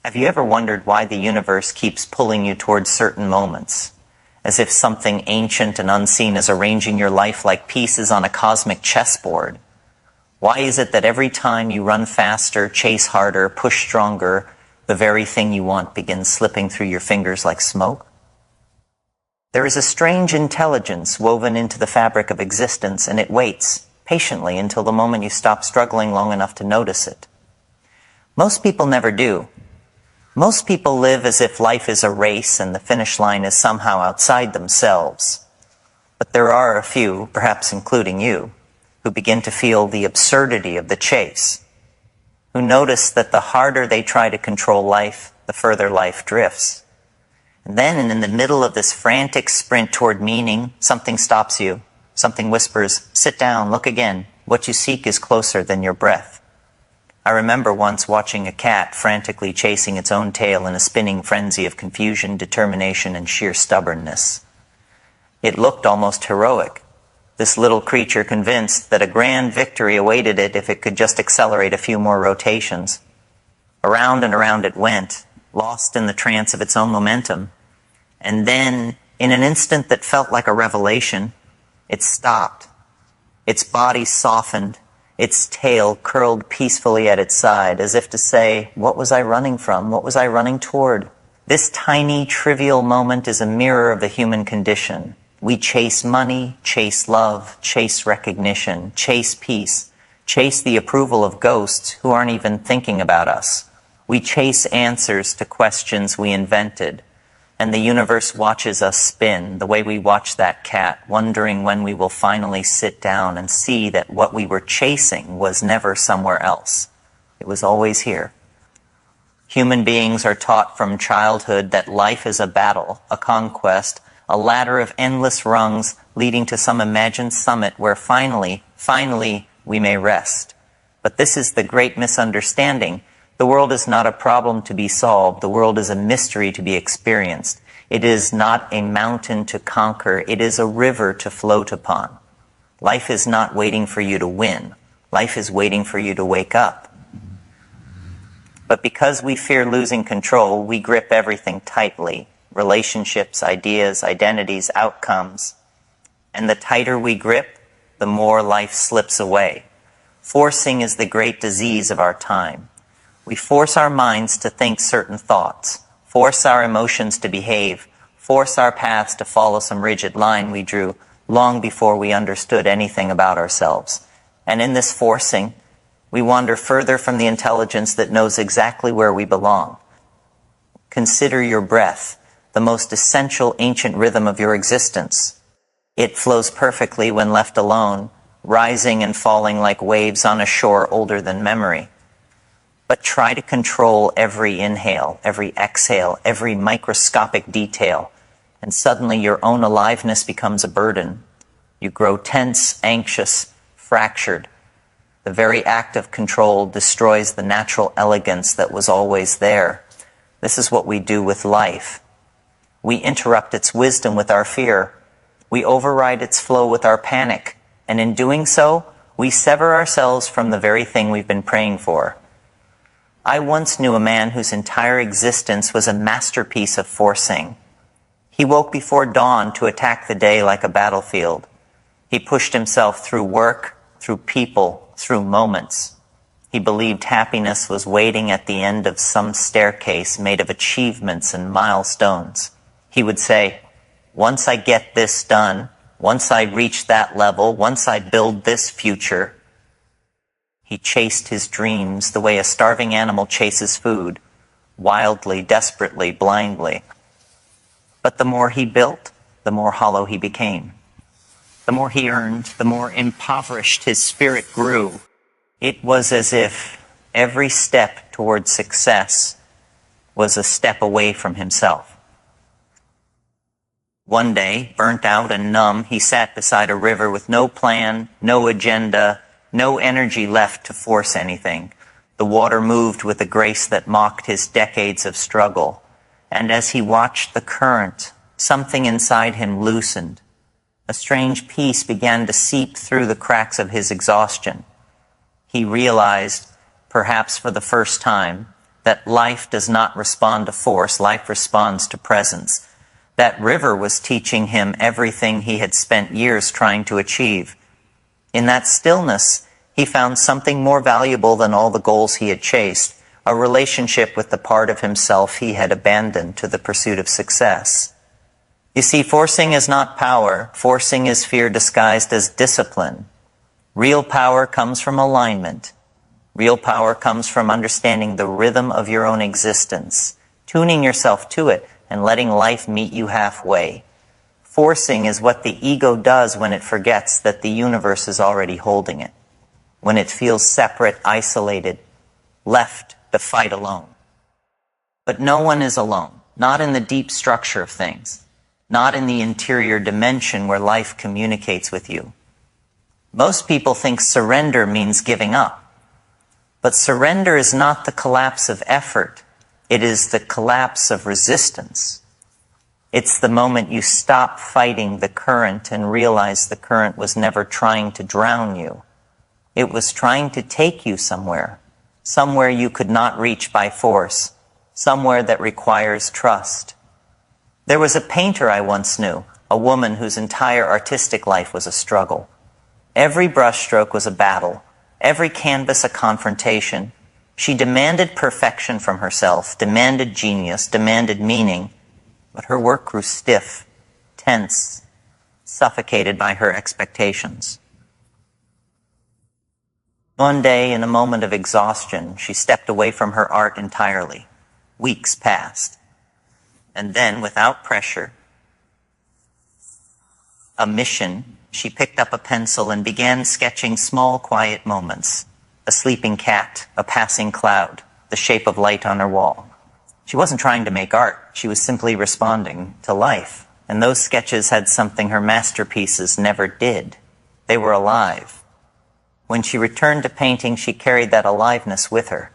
Have you ever wondered why the universe keeps pulling you towards certain moments, as if something ancient and unseen is arranging your life like pieces on a cosmic chessboard? Why is it that every time you run faster, chase harder, push stronger, the very thing you want begins slipping through your fingers like smoke? There is a strange intelligence woven into the fabric of existence, and it waits patiently until the moment you stop struggling long enough to notice it. Most people never do. Most people live as if life is a race and the finish line is somehow outside themselves. But there are a few, perhaps including you, who begin to feel the absurdity of the chase, who notice that the harder they try to control life, the further life drifts. And then in the middle of this frantic sprint toward meaning, something stops you. Something whispers, "Sit down, look again. What you seek is closer than your breath." I remember once watching a cat frantically chasing its own tail in a spinning frenzy of confusion, determination, and sheer stubbornness. It looked almost heroic, this little creature convinced that a grand victory awaited it if it could just accelerate a few more rotations. Around and around it went, lost in the trance of its own momentum. And then, in an instant that felt like a revelation, it stopped. Its body softened. Its tail curled peacefully at its side, as if to say, "What was I running from? What was I running toward?" This tiny, trivial moment is a mirror of the human condition. We chase money, chase love, chase recognition, chase peace, chase the approval of ghosts who aren't even thinking about us. We chase answers to questions we invented, and the universe watches us spin the way we watch that cat, wondering when we will finally sit down and see that what we were chasing was never somewhere else. It was always here. Human beings are taught from childhood that life is a battle, a conquest, a ladder of endless rungs leading to some imagined summit where finally, we may rest. But this is the great misunderstanding. The world is not a problem to be solved. The world is a mystery to be experienced. It is not a mountain to conquer. It is a river to float upon. Life is not waiting for you to win. Life is waiting for you to wake up. But because we fear losing control, we grip everything tightly. Relationships, ideas, identities, outcomes. And the tighter we grip, the more life slips away. Forcing is the great disease of our time. We force our minds to think certain thoughts, force our emotions to behave, force our paths to follow some rigid line we drew long before we understood anything about ourselves. And in this forcing, we wander further from the intelligence that knows exactly where we belong. Consider your breath, the most essential ancient rhythm of your existence. It flows perfectly when left alone, rising and falling like waves on a shore older than memory. But try to control every inhale, every exhale, every microscopic detail, and suddenly your own aliveness becomes a burden. You grow tense, anxious, fractured. The very act of control destroys the natural elegance that was always there. This is what we do with life. We interrupt its wisdom with our fear. We override its flow with our panic. And in doing so, we sever ourselves from the very thing we've been praying for. I once knew a man whose entire existence was a masterpiece of forcing. He woke before dawn to attack the day like a battlefield. He pushed himself through work, through people, through moments. He believed happiness was waiting at the end of some staircase made of achievements and milestones. He would say, "Once I get this done, once I reach that level, once I build this future." He chased his dreams the way a starving animal chases food, wildly, desperately, blindly. But the more he built, the more hollow he became. The more he earned, the more impoverished his spirit grew. It was as if every step toward success was a step away from himself. One day, burnt out and numb, he sat beside a river with no plan, no agenda, no energy left to force anything. The water moved with a grace that mocked his decades of struggle. And as he watched the current, something inside him loosened. A strange peace began to seep through the cracks of his exhaustion. He realized, perhaps for the first time, that life does not respond to force, life responds to presence. That river was teaching him everything he had spent years trying to achieve. In that stillness, he found something more valuable than all the goals he had chased, a relationship with the part of himself he had abandoned to the pursuit of success. You see, forcing is not power. Forcing is fear disguised as discipline. Real power comes from alignment. Real power comes from understanding the rhythm of your own existence, tuning yourself to it, and letting life meet you halfway. Forcing is what the ego does when it forgets that the universe is already holding it, when it feels separate, isolated, left to fight alone. But no one is alone, not in the deep structure of things, not in the interior dimension where life communicates with you. Most people think surrender means giving up. But surrender is not the collapse of effort. It is the collapse of resistance. It's the moment you stop fighting the current and realize the current was never trying to drown you. It was trying to take you somewhere, somewhere you could not reach by force, somewhere that requires trust. There was a painter I once knew, a woman whose entire artistic life was a struggle. Every brushstroke was a battle. Every canvas a confrontation. She demanded perfection from herself, demanded genius, demanded meaning, but her work grew stiff, tense, suffocated by her expectations. One day, in a moment of exhaustion, she stepped away from her art entirely. Weeks passed. And then, without pressure, a mission, she picked up a pencil and began sketching small, quiet moments. A sleeping cat, a passing cloud, the shape of light on her wall. She wasn't trying to make art. She was simply responding to life. And those sketches had something her masterpieces never did. They were alive. When she returned to painting, she carried that aliveness with her.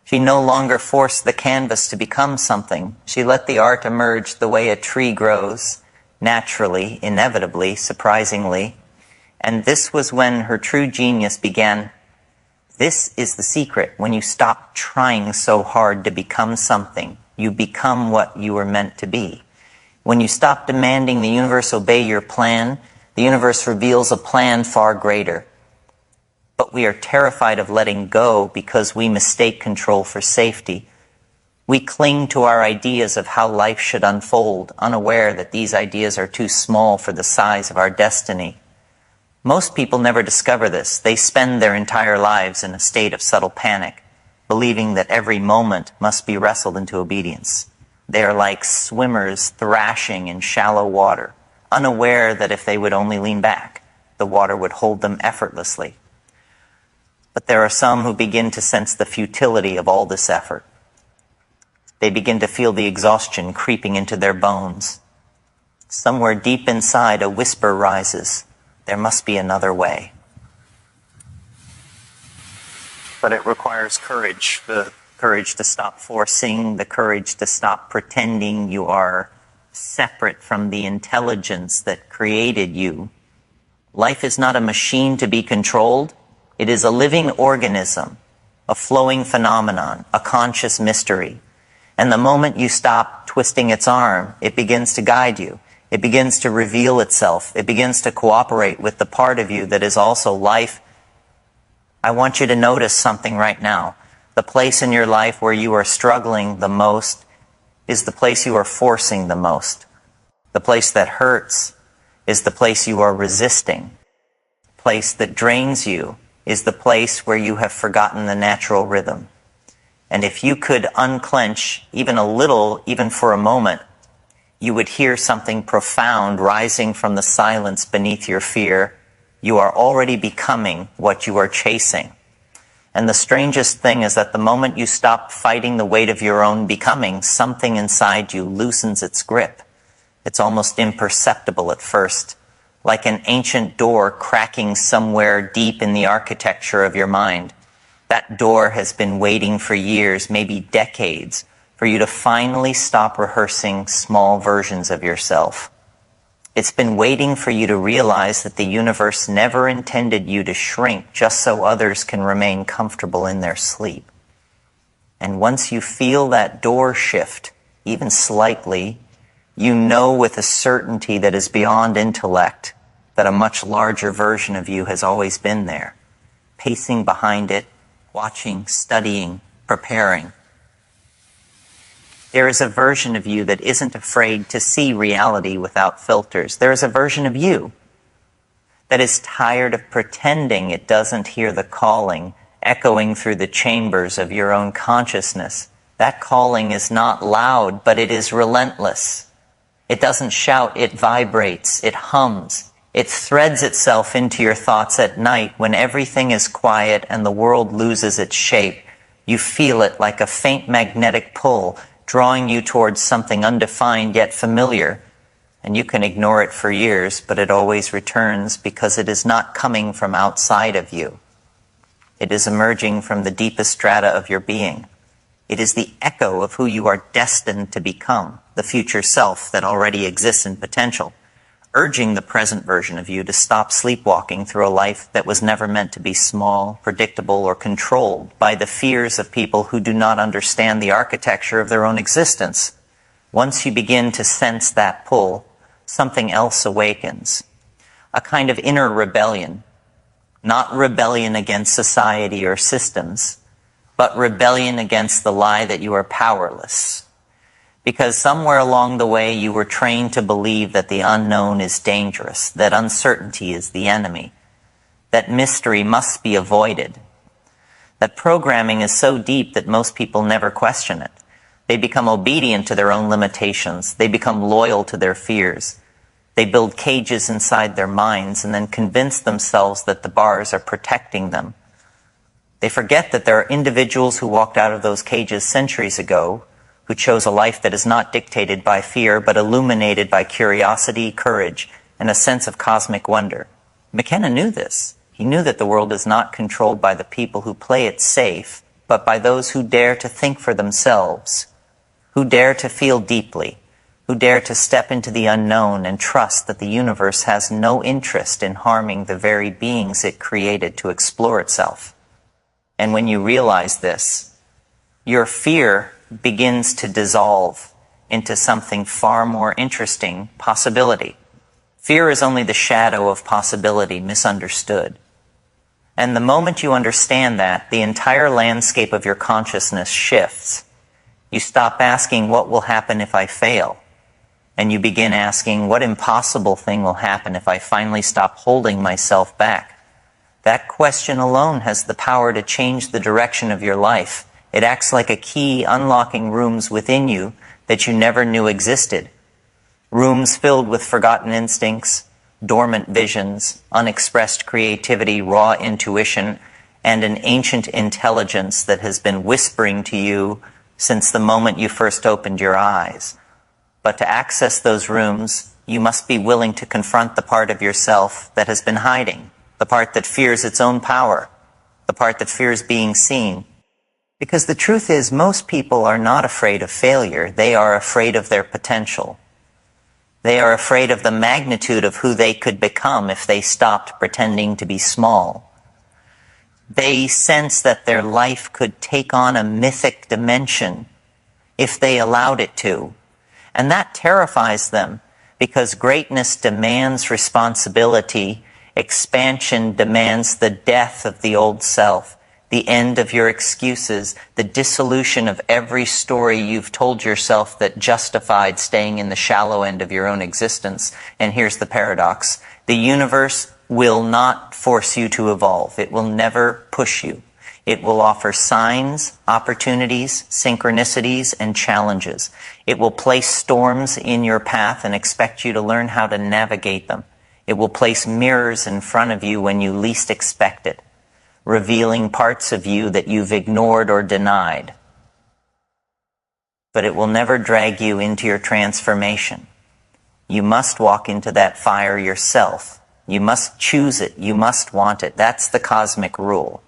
She no longer forced the canvas to become something. She let the art emerge the way a tree grows, naturally, inevitably, surprisingly. And this was when her true genius began. This is the secret. When you stop trying so hard to become something, you become what you were meant to be. When you stop demanding the universe obey your plan, the universe reveals a plan far greater. But we are terrified of letting go because we mistake control for safety. We cling to our ideas of how life should unfold, unaware that these ideas are too small for the size of our destiny. Most people never discover this. They spend their entire lives in a state of subtle panic, believing that every moment must be wrestled into obedience. They are like swimmers thrashing in shallow water, unaware that if they would only lean back, the water would hold them effortlessly. But there are some who begin to sense the futility of all this effort. They begin to feel the exhaustion creeping into their bones. Somewhere deep inside, a whisper rises. There must be another way. But it requires courage, the courage to stop forcing, the courage to stop pretending you are separate from the intelligence that created you. Life is not a machine to be controlled. It is a living organism, a flowing phenomenon, a conscious mystery. And the moment you stop twisting its arm, it begins to guide you. It begins to reveal itself. It begins to cooperate with the part of you that is also life. I want you to notice something right now. The place in your life where you are struggling the most is the place you are forcing the most. The place that hurts is the place you are resisting. The place that drains you is the place where you have forgotten the natural rhythm. And if you could unclench even a little, even for a moment, you would hear something profound rising from the silence beneath your fear. You are already becoming what you are chasing. And the strangest thing is that the moment you stop fighting the weight of your own becoming, something inside you loosens its grip. It's almost imperceptible at first, like an ancient door cracking somewhere deep in the architecture of your mind. That door has been waiting for years, maybe decades, for you to finally stop rehearsing small versions of yourself. It's been waiting for you to realize that the universe never intended you to shrink just so others can remain comfortable in their sleep. And once you feel that door shift, even slightly, you know with a certainty that is beyond intellect that a much larger version of you has always been there, pacing behind it, watching, studying, preparing. There is a version of you that isn't afraid to see reality without filters. There is a version of you that is tired of pretending it doesn't hear the calling echoing through the chambers of your own consciousness. That calling is not loud, but it is relentless. It doesn't shout, it vibrates, it hums. It threads itself into your thoughts at night when everything is quiet and the world loses its shape. You feel it like a faint magnetic pull, drawing you towards something undefined yet familiar. And you can ignore it for years, but it always returns because it is not coming from outside of you. It is emerging from the deepest strata of your being. It is the echo of who you are destined to become, the future self that already exists in potential, urging the present version of you to stop sleepwalking through a life that was never meant to be small, predictable, or controlled by the fears of people who do not understand the architecture of their own existence. Once you begin to sense that pull, something else awakens, a kind of inner rebellion. Not rebellion against society or systems, but rebellion against the lie that you are powerless. Because somewhere along the way you were trained to believe that the unknown is dangerous, that uncertainty is the enemy, that mystery must be avoided, that programming is so deep that most people never question it. They become obedient to their own limitations. They become loyal to their fears. They build cages inside their minds and then convince themselves that the bars are protecting them. They forget that there are individuals who walked out of those cages centuries ago, who chose a life that is not dictated by fear, but illuminated by curiosity, courage, and a sense of cosmic wonder. McKenna knew this. He knew that the world is not controlled by the people who play it safe, but by those who dare to think for themselves, who dare to feel deeply, who dare to step into the unknown and trust that the universe has no interest in harming the very beings it created to explore itself. And when you realize this, your fear begins to dissolve into something far more interesting, possibility. Fear is only the shadow of possibility misunderstood. And the moment you understand that, the entire landscape of your consciousness shifts. You stop asking, what will happen if I fail? And you begin asking, what impossible thing will happen if I finally stop holding myself back? That question alone has the power to change the direction of your life. It acts like a key unlocking rooms within you that you never knew existed. Rooms filled with forgotten instincts, dormant visions, unexpressed creativity, raw intuition, and an ancient intelligence that has been whispering to you since the moment you first opened your eyes. But to access those rooms, you must be willing to confront the part of yourself that has been hiding, the part that fears its own power, the part that fears being seen. Because the truth is, most people are not afraid of failure. They are afraid of their potential. They are afraid of the magnitude of who they could become if they stopped pretending to be small. They sense that their life could take on a mythic dimension if they allowed it to. And that terrifies them because greatness demands responsibility. Expansion demands the death of the old self, the end of your excuses, the dissolution of every story you've told yourself that justified staying in the shallow end of your own existence. And here's the paradox. The universe will not force you to evolve. It will never push you. It will offer signs, opportunities, synchronicities, and challenges. It will place storms in your path and expect you to learn how to navigate them. It will place mirrors in front of you when you least expect it, revealing parts of you that you've ignored or denied. But it will never drag you into your transformation. You must walk into that fire yourself. You must choose it. You must want it. That's the cosmic rule.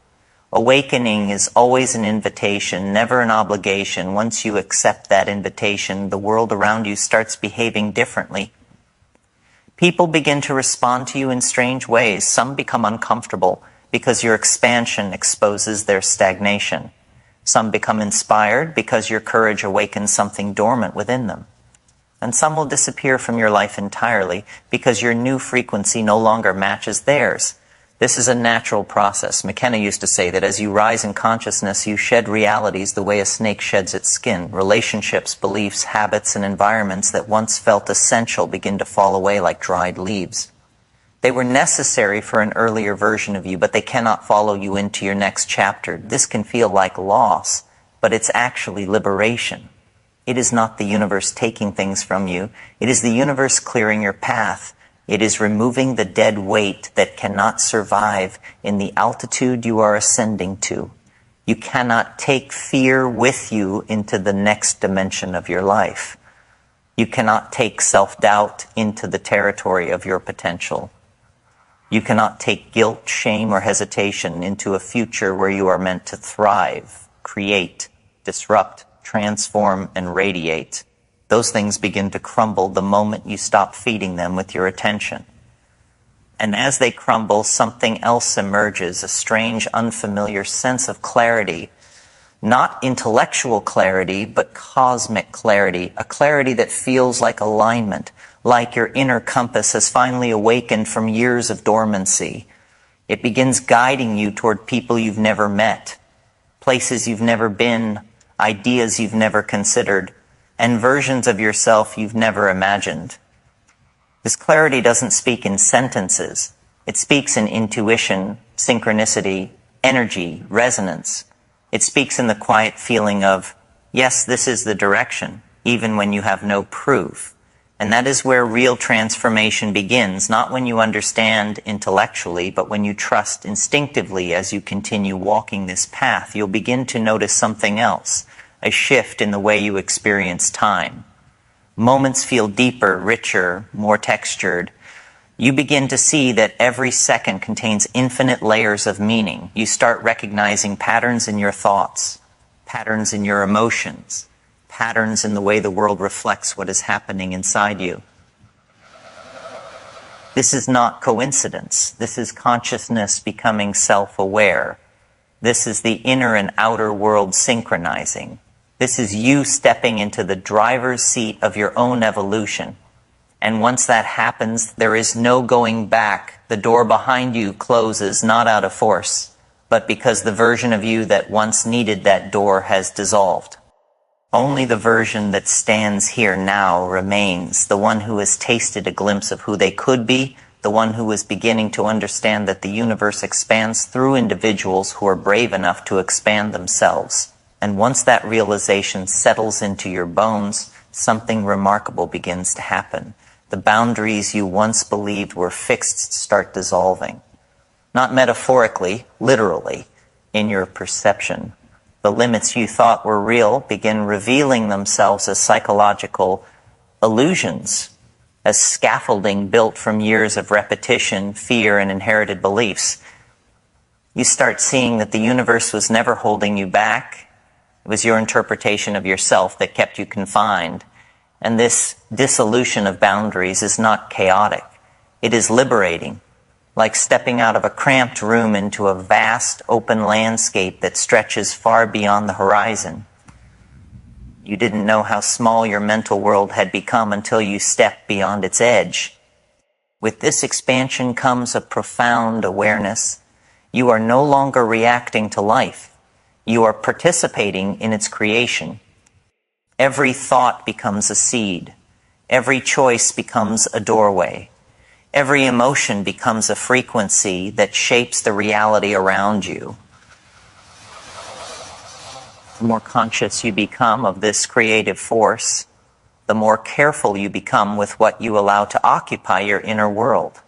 Awakening is always an invitation, never an obligation. Once you accept that invitation, the world around you starts behaving differently. People begin to respond to you in strange ways. Some become uncomfortable because your expansion exposes their stagnation. Some become inspired because your courage awakens something dormant within them. And some will disappear from your life entirely because your new frequency no longer matches theirs. This is a natural process. McKenna used to say that as you rise in consciousness, you shed realities the way a snake sheds its skin. Relationships, beliefs, habits, and environments that once felt essential begin to fall away like dried leaves. They were necessary for an earlier version of you, but they cannot follow you into your next chapter. This can feel like loss, but it's actually liberation. It is not the universe taking things from you. It is the universe clearing your path. It is removing the dead weight that cannot survive in the altitude you are ascending to. You cannot take fear with you into the next dimension of your life. You cannot take self-doubt into the territory of your potential. You cannot take guilt, shame, or hesitation into a future where you are meant to thrive, create, disrupt, transform, and radiate. Those things begin to crumble the moment you stop feeding them with your attention. And as they crumble, something else emerges, a strange, unfamiliar sense of clarity. Not intellectual clarity, but cosmic clarity. A clarity that feels like alignment, like your inner compass has finally awakened from years of dormancy. It begins guiding you toward people you've never met, places you've never been, ideas you've never considered, and versions of yourself you've never imagined. This clarity doesn't speak in sentences. It speaks in intuition, synchronicity, energy, resonance. It speaks in the quiet feeling of, yes, this is the direction, even when you have no proof. And that is where real transformation begins, not when you understand intellectually, but when you trust instinctively as you continue walking this path. You'll begin to notice something else, a shift in the way you experience time. Moments feel deeper, richer, more textured. You begin to see that every second contains infinite layers of meaning. You start recognizing patterns in your thoughts, patterns in your emotions, patterns in the way the world reflects what is happening inside you. This is not coincidence. This is consciousness becoming self-aware. This is the inner and outer world synchronizing. This is you stepping into the driver's seat of your own evolution. And once that happens, there is no going back. The door behind you closes not out of force, but because the version of you that once needed that door has dissolved. Only the version that stands here now remains, the one who has tasted a glimpse of who they could be, the one who is beginning to understand that the universe expands through individuals who are brave enough to expand themselves. And once that realization settles into your bones, something remarkable begins to happen. The boundaries you once believed were fixed start dissolving. Not metaphorically, literally, in your perception. The limits you thought were real begin revealing themselves as psychological illusions, as scaffolding built from years of repetition, fear, and inherited beliefs. You start seeing that the universe was never holding you back. It was your interpretation of yourself that kept you confined. And this dissolution of boundaries is not chaotic. It is liberating, like stepping out of a cramped room into a vast open landscape that stretches far beyond the horizon. You didn't know how small your mental world had become until you stepped beyond its edge. With this expansion comes a profound awareness. You are no longer reacting to life. You are participating in its creation. Every thought becomes a seed. Every choice becomes a doorway. Every emotion becomes a frequency that shapes the reality around you. The more conscious you become of this creative force, the more careful you become with what you allow to occupy your inner world.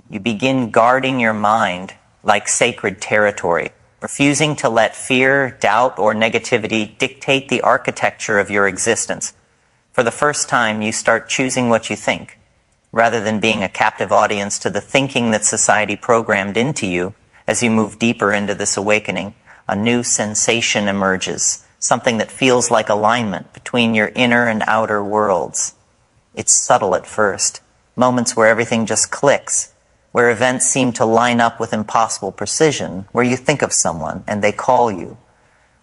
You begin guarding your mind like sacred territory, refusing to let fear, doubt, or negativity dictate the architecture of your existence. For the first time, you start choosing what you think, rather than being a captive audience to the thinking that society programmed into you. As you move deeper into this awakening, a new sensation emerges, something that feels like alignment between your inner and outer worlds. It's subtle at first, moments where everything just clicks, where events seem to line up with impossible precision, where you think of someone and they call you,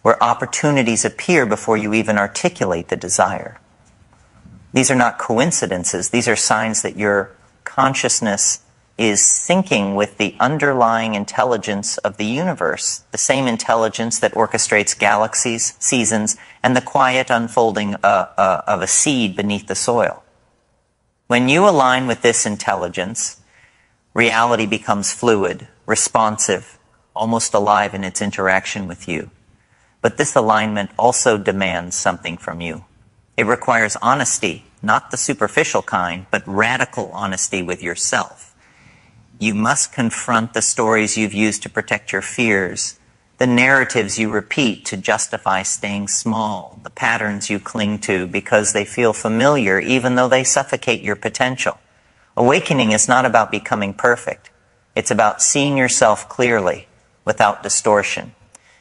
where opportunities appear before you even articulate the desire. These are not coincidences. These are signs that your consciousness is syncing with the underlying intelligence of the universe, the same intelligence that orchestrates galaxies, seasons, and the quiet unfolding of a seed beneath the soil. When you align with this intelligence, reality becomes fluid, responsive, almost alive in its interaction with you. But this alignment also demands something from you. It requires honesty, not the superficial kind, but radical honesty with yourself. You must confront the stories you've used to protect your fears, the narratives you repeat to justify staying small, the patterns you cling to because they feel familiar even though they suffocate your potential. Awakening is not about becoming perfect. It's about seeing yourself clearly, without distortion.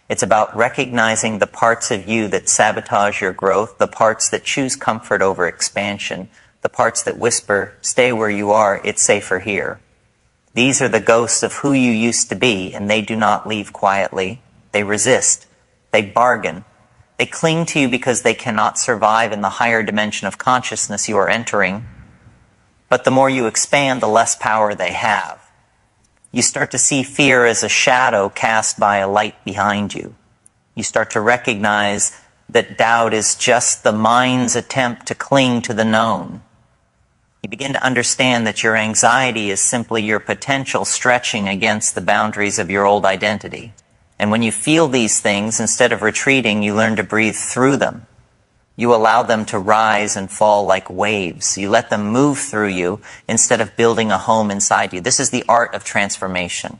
It's about recognizing the parts of you that sabotage your growth, the parts that choose comfort over expansion, the parts that whisper, "Stay where you are, it's safer here." These are the ghosts of who you used to be, and they do not leave quietly. They resist. They bargain. They cling to you because they cannot survive in the higher dimension of consciousness you are entering. But the more you expand, the less power they have. You start to see fear as a shadow cast by a light behind you. You start to recognize that doubt is just the mind's attempt to cling to the known. You begin to understand that your anxiety is simply your potential stretching against the boundaries of your old identity. And when you feel these things, instead of retreating, you learn to breathe through them. You allow them to rise and fall like waves. You let them move through you instead of building a home inside you. This is the art of transformation.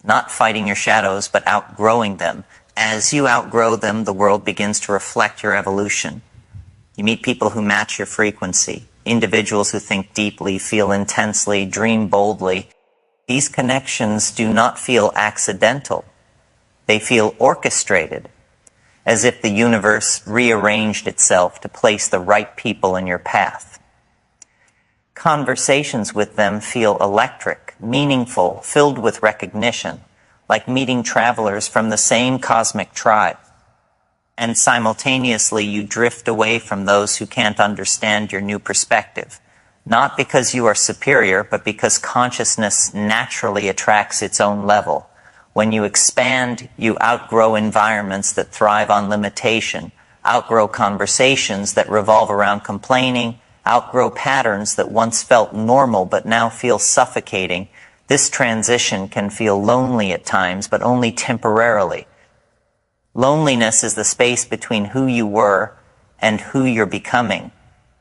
Not fighting your shadows, but outgrowing them. As you outgrow them, the world begins to reflect your evolution. You meet people who match your frequency. Individuals who think deeply, feel intensely, dream boldly. These connections do not feel accidental. They feel orchestrated, as if the universe rearranged itself to place the right people in your path. Conversations with them feel electric, meaningful, filled with recognition, like meeting travelers from the same cosmic tribe. And simultaneously you drift away from those who can't understand your new perspective, not because you are superior, but because consciousness naturally attracts its own level. When you expand, you outgrow environments that thrive on limitation, outgrow conversations that revolve around complaining, outgrow patterns that once felt normal but now feel suffocating. This transition can feel lonely at times, but only temporarily. Loneliness is the space between who you were and who you're becoming.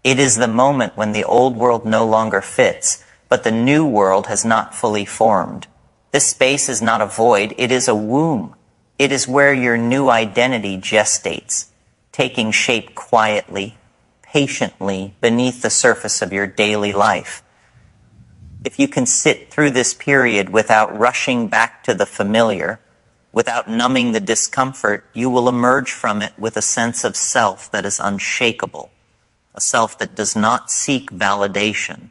It is the moment when the old world no longer fits, but the new world has not fully formed. This space is not a void, it is a womb. It is where your new identity gestates, taking shape quietly, patiently, beneath the surface of your daily life. If you can sit through this period without rushing back to the familiar, without numbing the discomfort, you will emerge from it with a sense of self that is unshakable, a self that does not seek validation,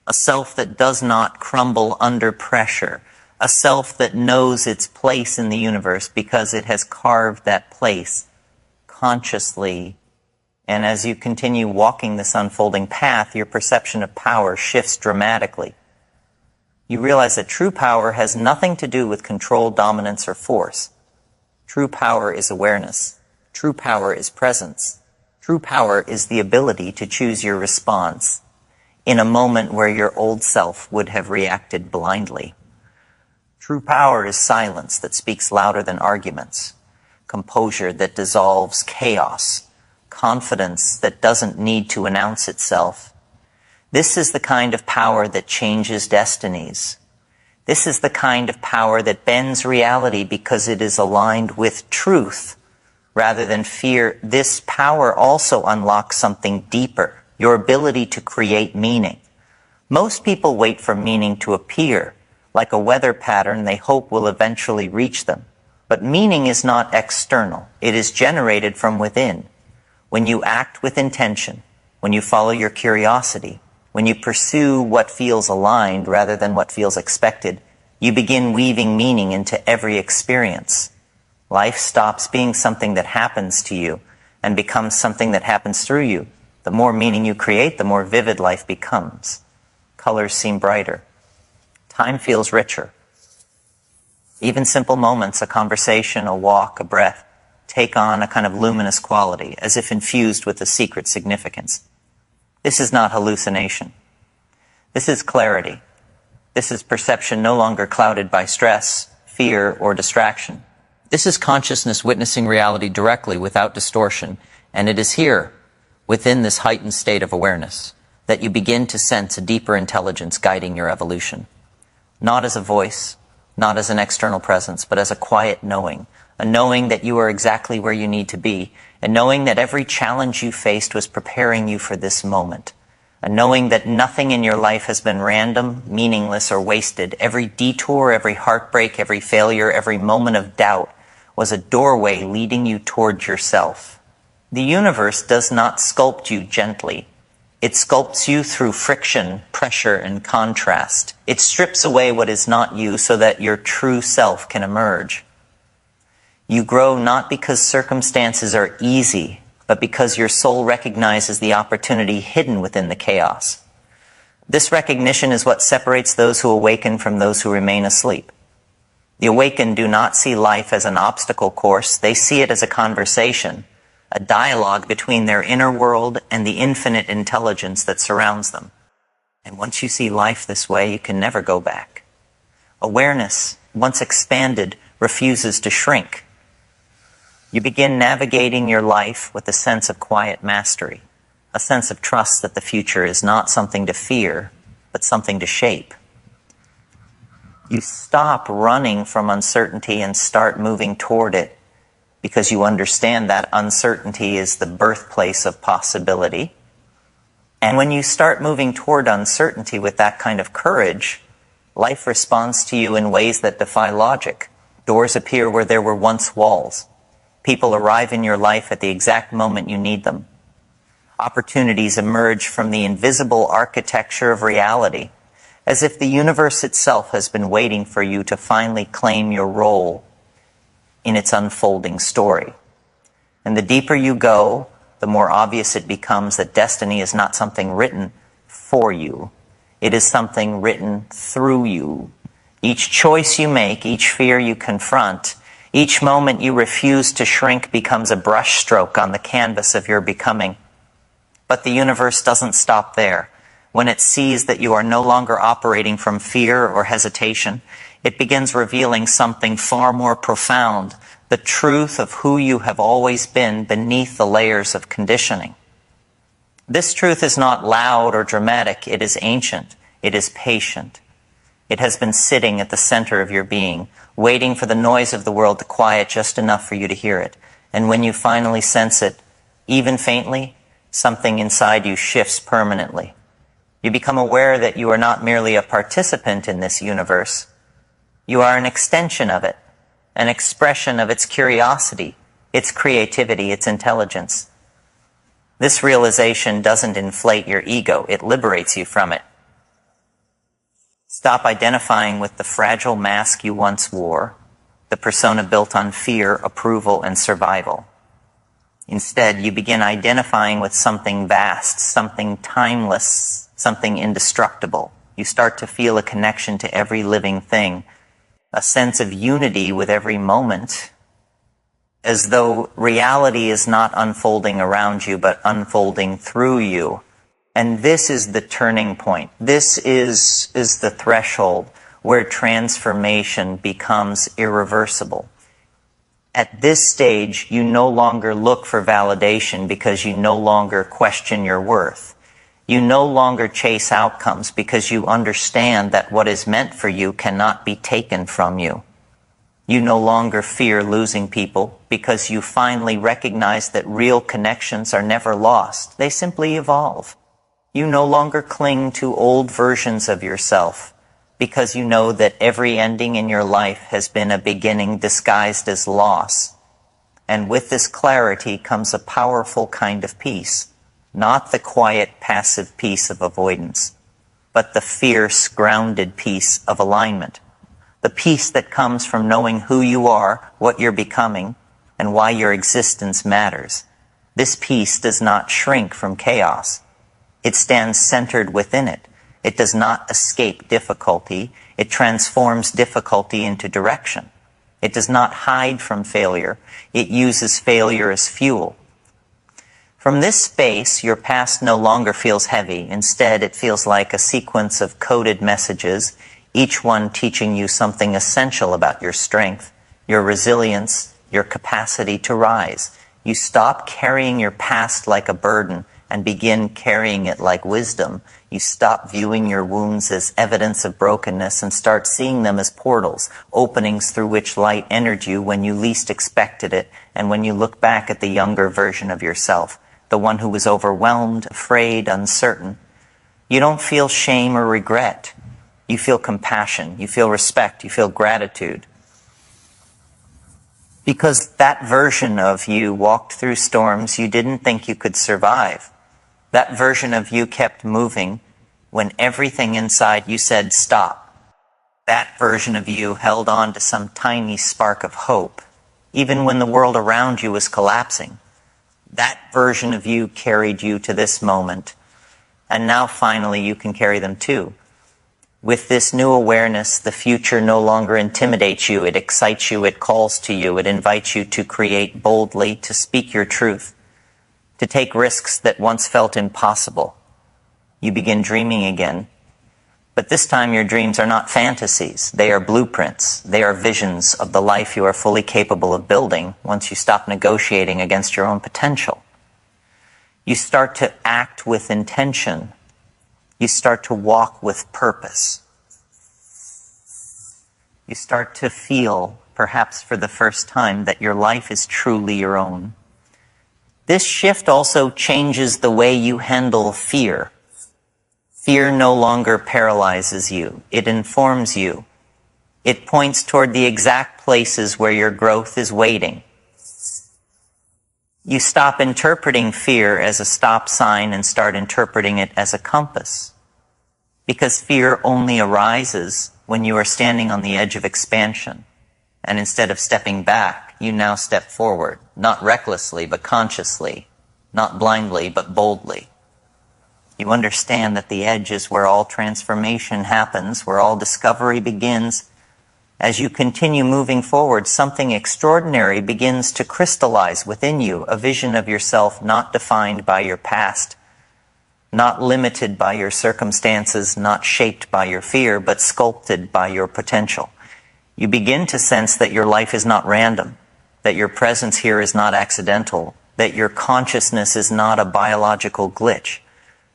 a self that does not crumble under pressure, a self that knows its place in the universe because it has carved that place consciously. And as you continue walking this unfolding path, your perception of power shifts dramatically. You realize that true power has nothing to do with control, dominance, or force. True power is awareness. True power is presence. True power is the ability to choose your response in a moment where your old self would have reacted blindly. True power is silence that speaks louder than arguments, composure that dissolves chaos, confidence that doesn't need to announce itself. This is the kind of power that changes destinies. This is the kind of power that bends reality because it is aligned with truth rather than fear. This power also unlocks something deeper, your ability to create meaning. Most people wait for meaning to appear, like a weather pattern they hope will eventually reach them. But meaning is not external. It is generated from within. When you act with intention, when you follow your curiosity, when you pursue what feels aligned rather than what feels expected, you begin weaving meaning into every experience. Life stops being something that happens to you and becomes something that happens through you. The more meaning you create, the more vivid life becomes. Colors seem brighter. Time feels richer. Even simple moments, a conversation, a walk, a breath, take on a kind of luminous quality, as if infused with a secret significance. This is not hallucination. This is clarity. This is perception no longer clouded by stress, fear, or distraction. This is consciousness witnessing reality directly without distortion, and it is here, within this heightened state of awareness, that you begin to sense a deeper intelligence guiding your evolution. Not as a voice, not as an external presence, but as a quiet knowing, a knowing that you are exactly where you need to be, a knowing that every challenge you faced was preparing you for this moment, a knowing that nothing in your life has been random, meaningless, or wasted. Every detour, every heartbreak, every failure, every moment of doubt was a doorway leading you toward yourself. The universe does not sculpt you gently. It sculpts you through friction, pressure, and contrast. It strips away what is not you so that your true self can emerge. You grow not because circumstances are easy, but because your soul recognizes the opportunity hidden within the chaos. This recognition is what separates those who awaken from those who remain asleep. The awakened do not see life as an obstacle course. They see it as a conversation, a dialogue between their inner world and the infinite intelligence that surrounds them. And once you see life this way, you can never go back. Awareness, once expanded, refuses to shrink. You begin navigating your life with a sense of quiet mastery, a sense of trust that the future is not something to fear, but something to shape. You stop running from uncertainty and start moving toward it because you understand that uncertainty is the birthplace of possibility. And when you start moving toward uncertainty with that kind of courage, life responds to you in ways that defy logic. Doors appear where there were once walls. People arrive in your life at the exact moment you need them. Opportunities emerge from the invisible architecture of reality, as if the universe itself has been waiting for you to finally claim your role in its unfolding story. And the deeper you go, the more obvious it becomes that destiny is not something written for you. It is something written through you. Each choice you make, each fear you confront, each moment you refuse to shrink becomes a brushstroke on the canvas of your becoming. But the universe doesn't stop there. When it sees that you are no longer operating from fear or hesitation, it begins revealing something far more profound, the truth of who you have always been beneath the layers of conditioning. This truth is not loud or dramatic. It is ancient. It is patient. It has been sitting at the center of your being, waiting for the noise of the world to quiet just enough for you to hear it. And when you finally sense it, even faintly, something inside you shifts permanently. You become aware that you are not merely a participant in this universe. You are an extension of it, an expression of its curiosity, its creativity, its intelligence. This realization doesn't inflate your ego, it liberates you from it. Stop identifying with the fragile mask you once wore, the persona built on fear, approval, and survival. Instead, you begin identifying with something vast, something timeless, something indestructible. You start to feel a connection to every living thing, a sense of unity with every moment, as though reality is not unfolding around you, but unfolding through you. And this is the turning point. This is the threshold where transformation becomes irreversible. At this stage, you no longer look for validation because you no longer question your worth. You no longer chase outcomes because you understand that what is meant for you cannot be taken from you. You no longer fear losing people because you finally recognize that real connections are never lost. They simply evolve. You no longer cling to old versions of yourself because you know that every ending in your life has been a beginning disguised as loss. And with this clarity comes a powerful kind of peace, not the quiet, passive peace of avoidance, but the fierce, grounded peace of alignment. the peace that comes from knowing who you are, what you're becoming, and why your existence matters. This peace does not shrink from chaos. It stands centered within it. It does not escape difficulty. It transforms difficulty into direction. It does not hide from failure. It uses failure as fuel. From this space, your past no longer feels heavy. Instead, it feels like a sequence of coded messages, each one teaching you something essential about your strength, your resilience, your capacity to rise. You stop carrying your past like a burden and begin carrying it like wisdom. You stop viewing your wounds as evidence of brokenness and start seeing them as portals, openings through which light entered you when you least expected it, and when you look back at the younger version of yourself, the one who was overwhelmed, afraid, uncertain. You don't feel shame or regret. You feel compassion, you feel respect, you feel gratitude. Because that version of you walked through storms you didn't think you could survive. That version of you kept moving when everything inside you said stop. That version of you held on to some tiny spark of hope, even when the world around you was collapsing. That version of you carried you to this moment, and now finally you can carry them too. With this new awareness, the future no longer intimidates you, it excites you, it calls to you, it invites you to create boldly, to speak your truth, to take risks that once felt impossible. You begin dreaming again. But this time your dreams are not fantasies. They are blueprints. They are visions of the life you are fully capable of building once you stop negotiating against your own potential. You start to act with intention. You start to walk with purpose. You start to feel, perhaps for the first time, that your life is truly your own. This shift also changes the way you handle fear. Fear no longer paralyzes you. It informs you. It points toward the exact places where your growth is waiting. You stop interpreting fear as a stop sign and start interpreting it as a compass. Because fear only arises when you are standing on the edge of expansion. And instead of stepping back, you now step forward, not recklessly, but consciously, not blindly, but boldly. You understand that the edge is where all transformation happens, where all discovery begins. As you continue moving forward, something extraordinary begins to crystallize within you, a vision of yourself not defined by your past, not limited by your circumstances, not shaped by your fear, but sculpted by your potential. You begin to sense that your life is not random, that your presence here is not accidental, that your consciousness is not a biological glitch.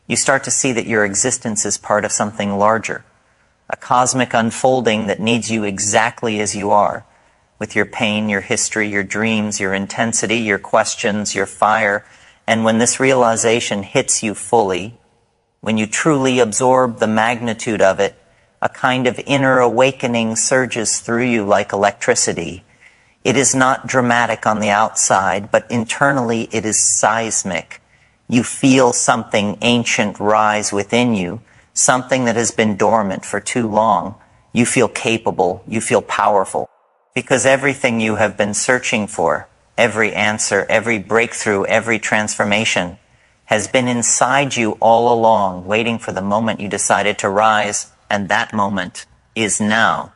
You start to see that your existence is part of something larger, a cosmic unfolding that needs you exactly as you are, with your pain, your history, your dreams, your intensity, your questions, your fire. And when this realization hits you fully, when you truly absorb the magnitude of it, a kind of inner awakening surges through you like electricity. It is not dramatic on the outside, but internally it is seismic. You feel something ancient rise within you, something that has been dormant for too long. You feel capable, you feel powerful, because everything you have been searching for, every answer, every breakthrough, every transformation, has been inside you all along, waiting for the moment you decided to rise, and that moment is now.